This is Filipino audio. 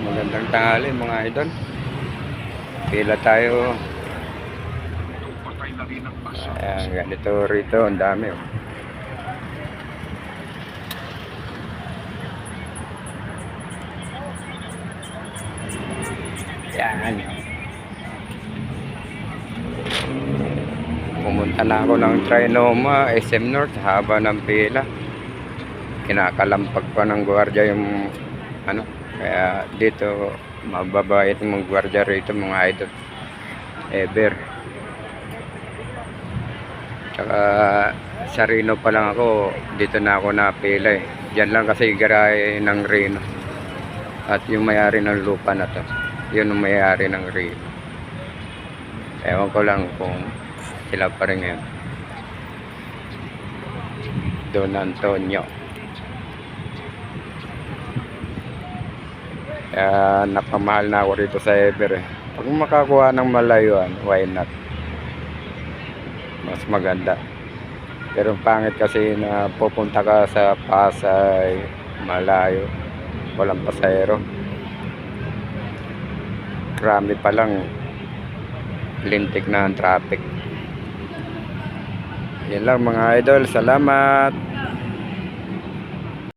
Magandang tanghali mga idol. Pila tayo. Ayan, ganito rito. Ang dami. Oh. Yan. Pumunta na ako ng Trinoma, SM North. Haba ng pila. Kinakalampag pa ng gwardiya yung ano. Kaya dito mababait yung gwardiya rito mga idol. Ever. Tsaka sa Reno pa lang ako, dito na ako napila eh. Diyan lang kasi garahe ng Reno. At yung may-ari ng lupa na to, yun ang may-ari ng Reno. Ewan ko lang kung sila pa rin ngayon. Don Antonio. Kaya napamahal na ako rito sa Ever eh. Pag makakuha ng malayuan, why not? Mas maganda. Pero pangit kasi na pupunta ka sa Pasay, malayo, walang pasahero. Marami pa lang, lintik na ang traffic. Yan lang mga idol, salamat.